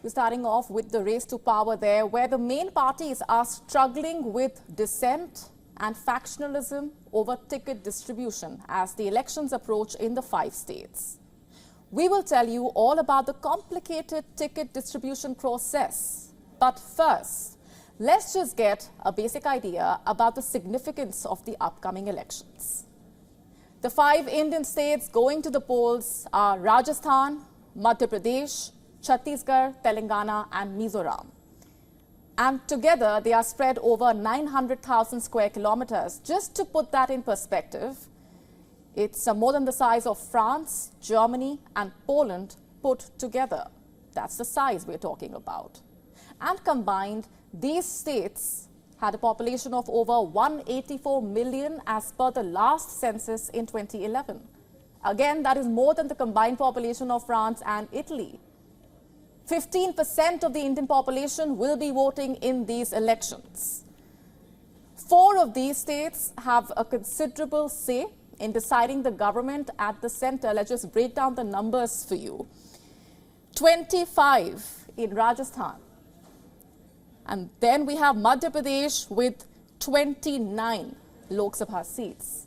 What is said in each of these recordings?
We're starting off with the race to power there, where the main parties are struggling with dissent and factionalism over ticket distribution as the elections approach in the 5 states. We will tell you all about the complicated ticket distribution process. But first, let's just get a basic idea about the significance of the upcoming elections. The 5 Indian states going to the polls are Rajasthan, Madhya Pradesh, Chhattisgarh, Telangana and Mizoram. And together they are spread over 900,000 square kilometers. Just to put that in perspective, it's more than the size of France, Germany and Poland put together. That's the size we're talking about. And combined, these states had a population of over 184 million as per the last census in 2011. Again, that is more than the combined population of France and Italy. 15% of the Indian population will be voting in these elections. 4 of these states have a considerable say in deciding the government at the center. Let's just break down the numbers for you. 25 in Rajasthan. And then we have Madhya Pradesh with 29 Lok Sabha seats.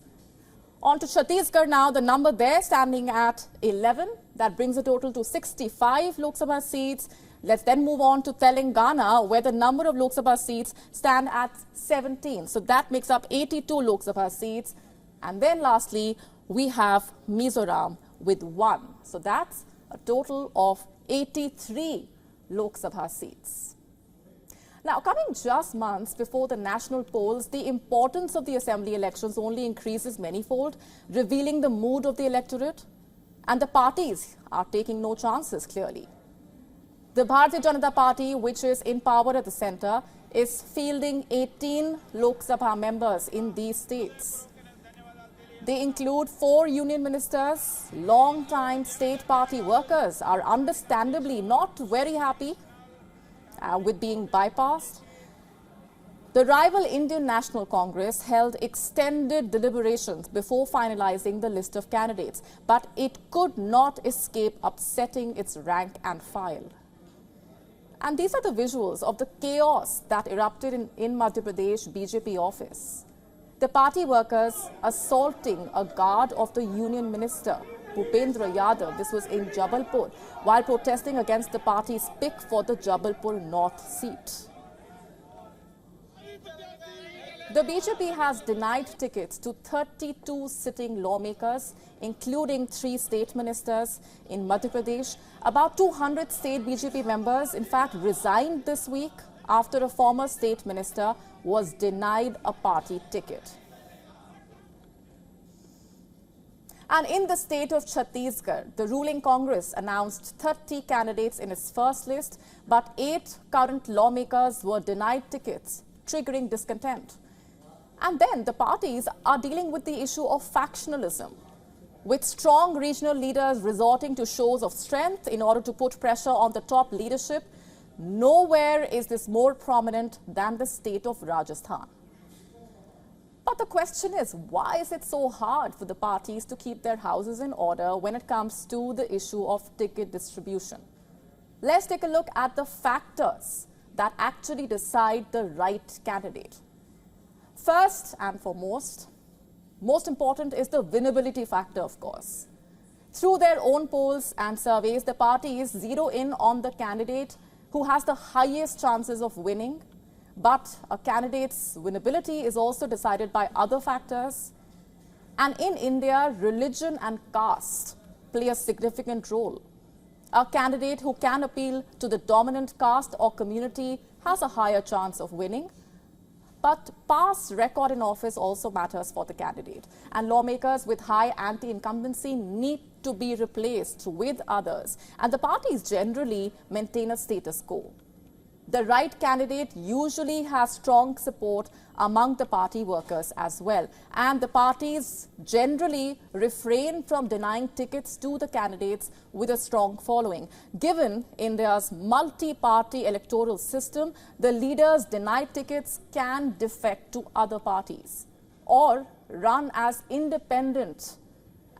On to Chhattisgarh now, the number there standing at 11. That brings the total to 65 Lok Sabha seats. Let's then move on to Telangana, where the number of Lok Sabha seats stand at 17. So that makes up 82 Lok Sabha seats. And then lastly, we have Mizoram with 1. So that's a total of 83 Lok Sabha seats. Now, coming just months before the national polls, the importance of the assembly elections only increases manyfold, revealing the mood of the electorate. And the parties are taking no chances, clearly. The Bharatiya Janata Party, which is in power at the center, is fielding 18 Lok Sabha members in these states. They include 4 union ministers. Long-time state party workers are understandably not very happy with being bypassed. The rival Indian National Congress held extended deliberations before finalizing the list of candidates, but it could not escape upsetting its rank and file. And these are the visuals of the chaos that erupted in Madhya Pradesh BJP office. The party workers assaulting a guard of the union minister, Bhupendra Yadav. This was in Jabalpur, while protesting against the party's pick for the Jabalpur North seat. The BJP has denied tickets to 32 sitting lawmakers, including 3 state ministers in Madhya Pradesh. About 200 state BJP members, in fact, resigned this week after a former state minister was denied a party ticket. And in the state of Chhattisgarh, the ruling Congress announced 30 candidates in its first list, but 8 current lawmakers were denied tickets, triggering discontent. And then the parties are dealing with the issue of factionalism, with strong regional leaders resorting to shows of strength in order to put pressure on the top leadership. Nowhere is this more prominent than the state of Rajasthan. But the question is, why is it so hard for the parties to keep their houses in order when it comes to the issue of ticket distribution? Let's take a look at the factors that actually decide the right candidate. First and foremost, most important is the winnability factor, of course. Through their own polls and surveys, the parties zero in on the candidate who has the highest chances of winning. But a candidate's winnability is also decided by other factors. And in India, religion and caste play a significant role. A candidate who can appeal to the dominant caste or community has a higher chance of winning. But past record in office also matters for the candidate. And lawmakers with high anti-incumbency need to be replaced with others. And the parties generally maintain a status quo. The right candidate usually has strong support among the party workers as well. And the parties generally refrain from denying tickets to the candidates with a strong following. Given India's multi-party electoral system, the leaders denied tickets can defect to other parties or run as independent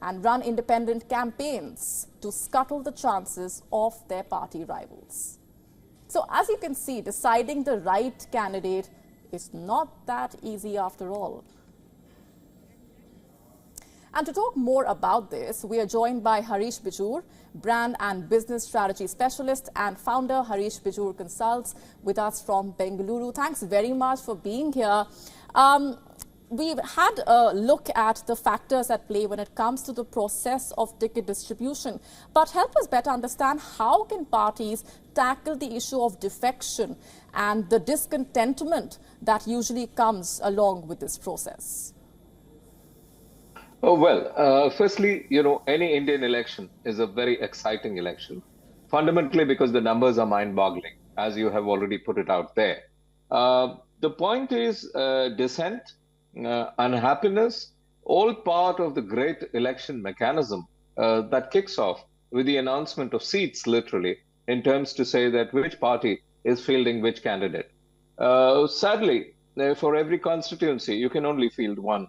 and run independent campaigns to scuttle the chances of their party rivals. So as you can see, deciding the right candidate is not that easy after all. And to talk more about this, we are joined by Harish Bijur, Brand and Business Strategy Specialist and founder. Harish Bijur Consults with us from Bengaluru. Thanks very much for being here. We've had a look at the factors at play when it comes to the process of ticket distribution. But help us better understand, how can parties tackle the issue of defection and the discontentment that usually comes along with this process? Oh, well, firstly, any Indian election is a very exciting election, fundamentally because the numbers are mind-boggling, as you have already put it out there. The point is dissent, unhappiness, all part of the great election mechanism that kicks off with the announcement of seats, literally, in terms to say that which party is fielding which candidate. Sadly, for every constituency, you can only field one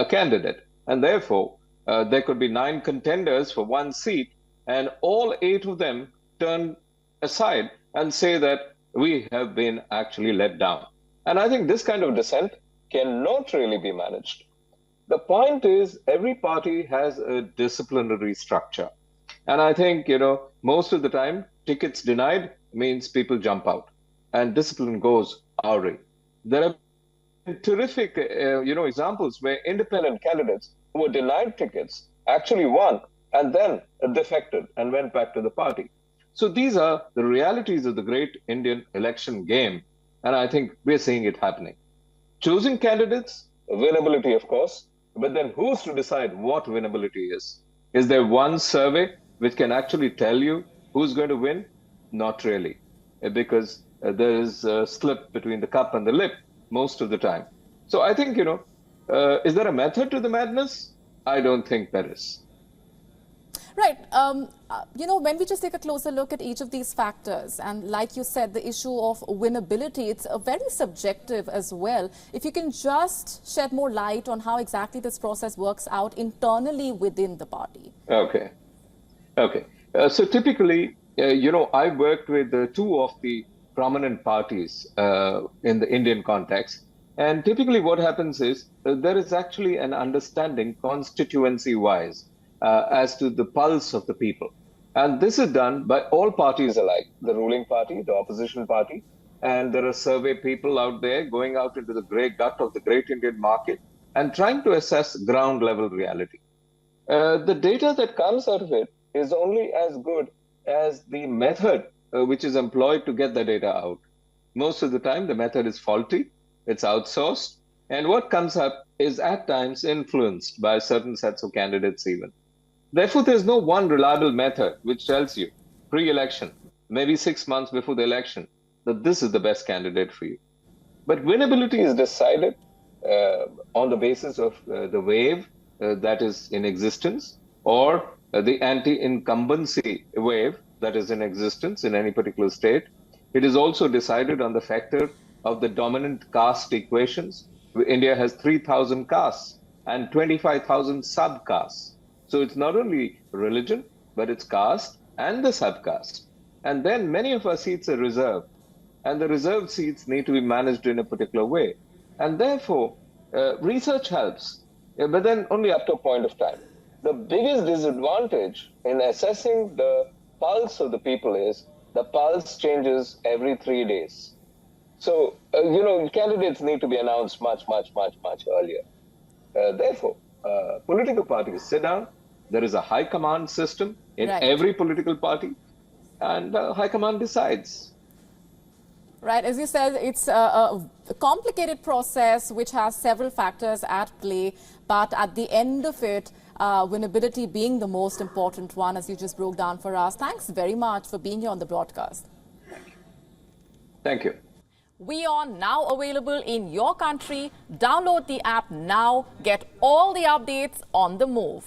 candidate. And therefore, there could be 9 contenders for 1 seat, and all 8 of them turn aside and say that we have been actually let down. And I think this kind of dissent cannot really be managed. The point is, every party has a disciplinary structure. And I think, most of the time, tickets denied means people jump out and discipline goes awry. There are terrific, examples where independent candidates who were denied tickets actually won and then defected and went back to the party. So these are the realities of the great Indian election game. And I think we're seeing it happening. Choosing candidates, winnability, of course, but then who's to decide what winnability is? Is there one survey which can actually tell you who's going to win? Not really, because there is a slip between the cup and the lip most of the time. So I think, is there a method to the madness? I don't think there is. Right. When we just take a closer look at each of these factors, and like you said, the issue of winnability, it's very subjective as well. If you can just shed more light on how exactly this process works out internally within the party. Okay. So typically, I worked with 2 of the prominent parties in the Indian context. And typically what happens is there is actually an understanding constituency-wise as to the pulse of the people. And this is done by all parties alike, the ruling party, the opposition party, and there are survey people out there going out into the grey gut of the great Indian market and trying to assess ground level reality. The data that comes out of it is only as good as the method which is employed to get the data out. Most of the time, the method is faulty, it's outsourced, and what comes up is at times influenced by certain sets of candidates even. Therefore, there's no one reliable method which tells you pre-election, maybe 6 months before the election, that this is the best candidate for you. But winnability is decided on the basis of the wave that is in existence, or the anti-incumbency wave that is in existence in any particular state. It is also decided on the factor of the dominant caste equations. India has 3,000 castes and 25,000 subcastes. So it's not only religion, but it's caste and the subcaste. And then many of our seats are reserved, and the reserved seats need to be managed in a particular way. And therefore, research helps, but then only up to a point of time. The biggest disadvantage in assessing the pulse of the people is the pulse changes every 3 days. So, candidates need to be announced much earlier. Therefore, political parties sit down. There is a high command system in every political party, and high command decides. Right. As you said, it's a complicated process which has several factors at play. But at the end of it, winnability being the most important one, as you just broke down for us. Thanks very much for being here on the broadcast. Thank you. WION now available in your country. Download the app now. Get all the updates on the move.